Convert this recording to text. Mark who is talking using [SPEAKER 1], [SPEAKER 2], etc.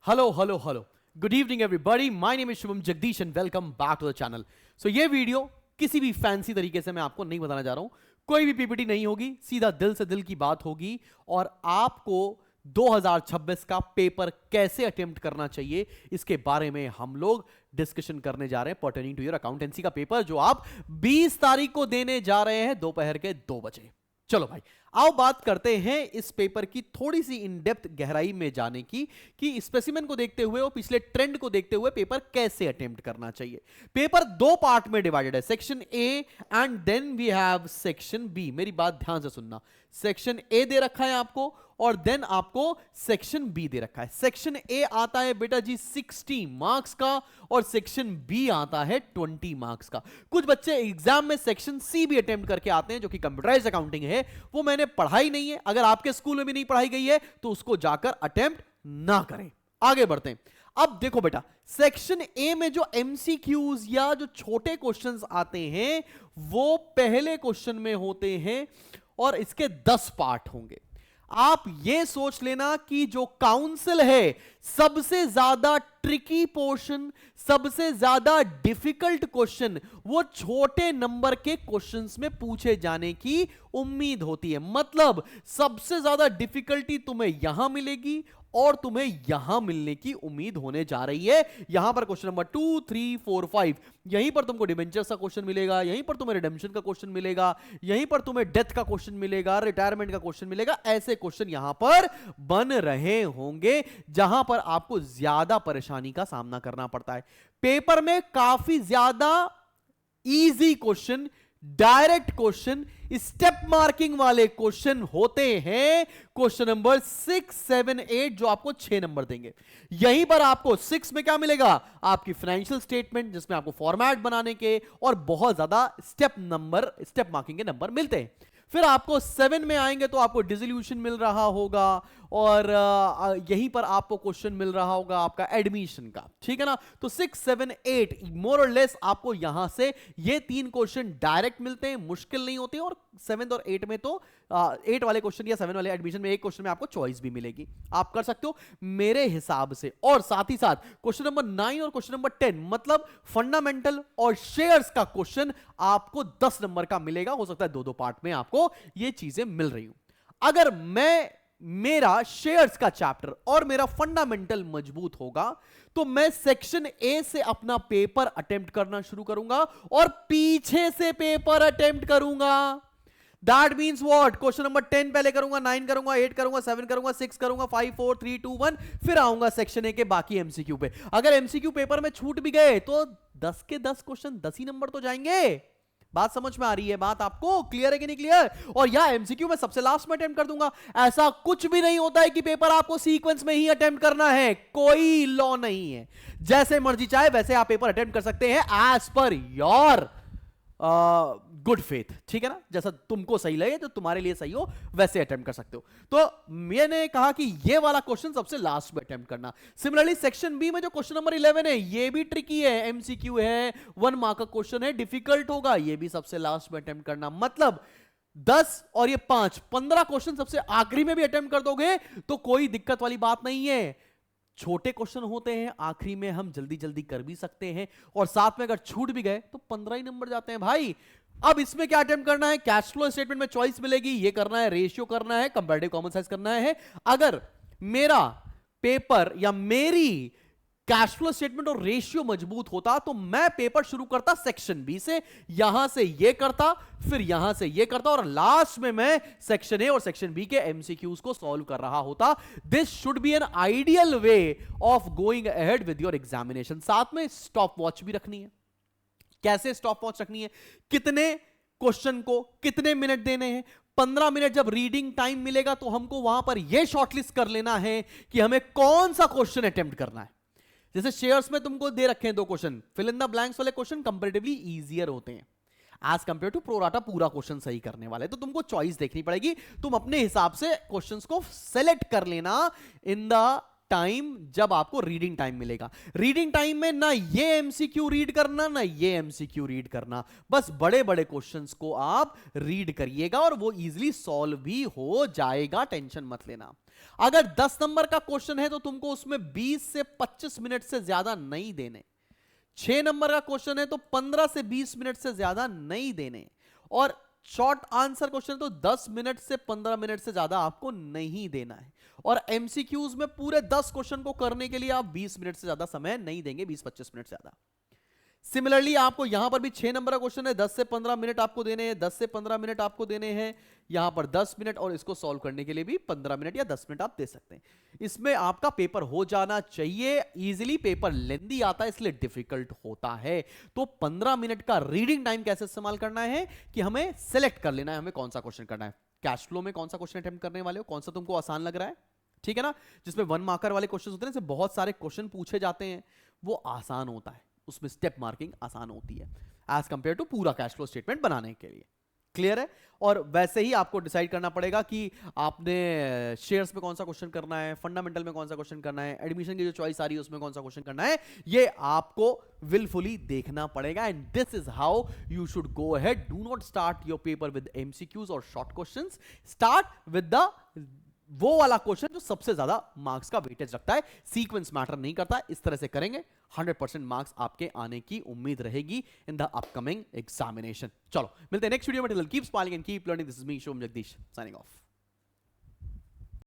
[SPEAKER 1] Hello hello hello, good evening everybody. My name is Shubham Jagdish and welcome back to the channel. So ये video किसी भी fancy तरीके से मैं आपको नहीं बताना जा रहा हूं, कोई भी पीपीटी नहीं होगी, सीधा दिल से दिल की बात होगी और आपको 2026 का पेपर कैसे अटेम्प्ट करना चाहिए इसके बारे में हम लोग डिस्कशन करने जा रहे हैं पर्टेनिंग टू योर अकाउंटेंसी का पेपर जो आप 20 तारीख को देने जा रहे हैं दोपहर के 2 बजे। चलो भाई, आओ बात करते हैं इस पेपर की थोड़ी सी इन डेप्थ गहराई में जाने की कि स्पेसिमेन को देखते हुए और पिछले ट्रेंड को देखते हुए पेपर कैसे अटेम्प्ट करना चाहिए। पेपर दो पार्ट में डिवाइडेड है, section A and then we have section B. मेरी बात ध्यान से सुनना, सेक्शन ए दे रखा है आपको और देन आपको सेक्शन बी दे रखा है। सेक्शन ए आता है बेटा जी 60 मार्क्स का और सेक्शन बी आता है 20 मार्क्स का। कुछ बच्चे एग्जाम में सेक्शन सी भी अटेम्प्ट करके आते हैं जो कि कंप्यूटराइज्ड अकाउंटिंग है, वो मैंने पढ़ाई नहीं है। अगर आपके स्कूल में भी नहीं पढ़ाई गई है तो उसको जाकर अटेम्प्ट ना करें। आगे बढ़ते हैं। अब देखो बेटा, सेक्शन ए में जो एमसीक्यूज या जो छोटे क्वेश्चंस आते हैं वो पहले क्वेश्चन में होते हैं और इसके 10 पार्ट होंगे। आप ये सोच लेना कि जो काउंसिल है सबसे ज्यादा ट्रिकी पोर्शन, सबसे ज्यादा डिफिकल्ट क्वेश्चन वो छोटे नंबर के क्वेश्चंस में पूछे जाने की उम्मीद होती है। मतलब सबसे ज्यादा डिफिकल्टी तुम्हें यहां मिलेगी और तुम्हें यहां मिलने की उम्मीद होने जा रही है। यहां पर क्वेश्चन नंबर 2, 3, 4, 5, यहीं पर तुमको डिबेंचर्स का क्वेश्चन मिलेगा, यहीं पर तुम्हें रिडेम्पशन का क्वेश्चन मिलेगा, यहीं पर तुम्हें डेथ का क्वेश्चन मिलेगा, रिटायरमेंट का क्वेश्चन मिलेगा। ऐसे क्वेश्चन यहां पर बन रहे होंगे जहां पर आपको ज्यादा परेशानी का सामना करना पड़ता है। पेपर में काफी ज्यादा easy question, direct question, step marking वाले क्वेश्चन होते हैं। क्वेश्चन नंबर 6, 7, 8 जो आपको 6 नंबर देंगे। यहीं पर आपको 6 में क्या मिलेगा, आपकी फाइनेंशियल स्टेटमेंट जिसमें आपको फॉर्मेट बनाने के और बहुत ज्यादा स्टेप मार्किंग के नंबर मिलते हैं। फिर आपको 7 में आएंगे तो आपको डिसोल्यूशन मिल रहा होगा और यहीं पर आपको क्वेश्चन मिल रहा होगा आपका एडमिशन का, ठीक है ना। तो 6, 7, 8 मोर और लेस आपको यहां से ये 3 क्वेश्चन डायरेक्ट मिलते हैं, मुश्किल नहीं होते। और 7 और 8 में तो 8 वाले क्वेश्चन या 7 वाले एडमिशन में एक क्वेश्चन में आपको चॉइस भी मिलेगी, आप कर सकते हो मेरे हिसाब से। और साथ ही साथ क्वेश्चन नंबर 9 और क्वेश्चन नंबर 10 मतलब फंडामेंटल और शेयर्स का क्वेश्चन आपको 10 नंबर का मिलेगा। हो सकता है 2-2 पार्ट में आपको ये चीजें मिल रही हूं। अगर मेरा शेयर्स का चैप्टर और मेरा फंडामेंटल मजबूत होगा तो मैं सेक्शन ए से अपना पेपर अटेम्प्ट करना शुरू करूंगा और पीछे से पेपर अटेम्प्ट करूंगा। That means what, question number 10 पहले करूंगा, 9 करूंगा, 8 करूंगा, 7 करूंगा, 6 करूंगा, 5, 4, 3, 2, 1 फिर आऊंगा सेक्शन ए के बाकी एमसीक्यू पे। अगर एमसीक्यू पेपर में छूट भी गए तो 10 के 10 क्वेश्चन 10 ही नंबर तो जाएंगे। बात समझ में आ रही है, बात आपको क्लियर है कि नहीं क्लियर। और यह एमसीक्यू में सबसे लास्ट में अटेम्प्ट कर दूंगा। ऐसा कुछ भी नहीं होता है कि पेपर आपको सीक्वेंस में ही अटेम्प्ट करना है, कोई लॉ नहीं है। जैसे मर्जी चाहे वैसे आप पेपर अटेम्प्ट कर सकते हैं as per your good faith, ठीक है ना। जैसा तुमको सही लगे, जो तुम्हारे लिए सही हो वैसे अटेम्प्ट कर सकते हो। तो मैंने कहा कि ये वाला क्वेश्चन सबसे लास्ट में अटेम्प्ट करना। सिमिलरली सेक्शन बी में जो क्वेश्चन नंबर 11 है ये भी ट्रिकी है, एमसीक्यू है, 1 मार्क का क्वेश्चन है, डिफिकल्ट होगा, ये भी सबसे लास्ट में अटेम्प्ट करना। मतलब 10 और ये 5, 15 क्वेश्चन सबसे आखिरी में भी अटेम्प्ट कर दोगे तो कोई दिक्कत वाली बात नहीं है। छोटे क्वेश्चन होते हैं, आखिरी में हम जल्दी जल्दी कर भी सकते हैं और साथ में अगर छूट भी गए तो 15 ही नंबर जाते हैं भाई। अब इसमें क्या अटेम्प्ट करना है, कैश फ्लो स्टेटमेंट में चॉइस मिलेगी, ये करना है, रेशियो करना है, कंपैरेटिव कॉमन साइज करना है। अगर मेरा पेपर या मेरी कैश फ्लो स्टेटमेंट और रेशियो मजबूत होता तो मैं पेपर शुरू करता सेक्शन बी से, यहां से ये करता, फिर यहां से ये करता और लास्ट में मैं सेक्शन ए और सेक्शन बी के एमसीक्यूज को सॉल्व कर रहा होता। This should be an ideal way of going ahead with your examination. साथ में स्टॉप वॉच भी रखनी है। कैसे स्टॉप वॉच रखनी है, कितने क्वेश्चन को कितने मिनट देने हैं। 15 मिनट जब रीडिंग टाइम मिलेगा तो हमको वहां पर यह शॉर्टलिस्ट कर लेना है कि हमें कौन सा क्वेश्चन अटेम्प्ट करना है। जैसे शेयर्स में तुमको दे रखे हैं 2 question, fill in the blanks वाले क्वेश्चन कंपैरेटिवली इजियर होते हैं एज कंपेयर टू प्रोराटा पूरा क्वेश्चन सही करने वाले। तो तुमको चॉइस देखनी पड़ेगी, तुम अपने हिसाब से क्वेश्चंस को सेलेक्ट कर लेना इन द टाइम जब आपको रीडिंग टाइम मिलेगा। रीडिंग टाइम में ना ये एमसीक्यू रीड करना ना ये एमसीक्यू रीड करना, बस बड़े बड़े क्वेश्चंस को आप रीड करिएगा और वो इजीली सॉल्व भी हो जाएगा, टेंशन मत लेना। अगर 10 नंबर का क्वेश्चन है तो तुमको उसमें 20 से 25 मिनट से ज्यादा नहीं देने। 6 नंबर का क्वेश्चन है तो 15 से 20 मिनट से ज्यादा नहीं देने। और शॉर्ट आंसर क्वेश्चन तो 10 मिनट से 15 मिनट से ज्यादा आपको नहीं देना है। और एमसीक्यूज में पूरे 10 क्वेश्चन को करने के लिए आप 20 मिनट से ज्यादा समय नहीं देंगे, 20-25 मिनट से ज्यादा। सिमिलरली आपको यहां पर भी 6 नंबर का क्वेश्चन है, 10 से 15 मिनट आपको देने हैं, 10 से 15 मिनट आपको देने हैं, यहां पर 10 मिनट, और इसको सॉल्व करने के लिए भी 15 मिनट या 10 मिनट आप दे सकते हैं। इसमें आपका पेपर हो जाना चाहिए इजीली। पेपर लेंदी आता है इसलिए डिफिकल्ट होता है। तो 15 मिनट का रीडिंग टाइम कैसे इस्तेमाल करना है कि हमें सेलेक्ट कर लेना है हमें कौन सा क्वेश्चन करना है। कैश फ्लो में कौन सा क्वेश्चन अटेम्प्ट करने वाले हो, कौन सा तुमको आसान लग रहा है, ठीक है ना। जिसमें 1 मार्कर वाले क्वेश्चन होते हैं, जैसे बहुत सारे क्वेश्चन पूछे जाते हैं, वो आसान होता है, उसमें स्टेप मार्किंग आसान होती है एज कंपेयर टू पूरा कैश फ्लो स्टेटमेंट बनाने के लिए। क्लियर है। और वैसे ही आपको डिसाइड करना पड़ेगा कि आपने शेयर्स में कौन सा क्वेश्चन करना है, फंडामेंटल में कौन सा क्वेश्चन करना है, एडमिशन की जो चॉइस आ रही है उसमें कौन सा क्वेश्चन करना है, ये आपको विलफुली देखना पड़ेगा। And this is how you should go ahead. Do not start your paper with MCQs और short questions. Start with the वो वाला क्वेश्चन जो सबसे ज्यादा मार्क्स का वेटेज रखता है। सीक्वेंस मैटर नहीं करता। इस तरह से करेंगे 100% मार्क्स आपके आने की उम्मीद रहेगी इन द अपकमिंग एग्जामिनेशन। चलो मिलते हैं नेक्स्ट वीडियो में। Till keep smiling and keep learning. This is me Shubham Jagdish signing off.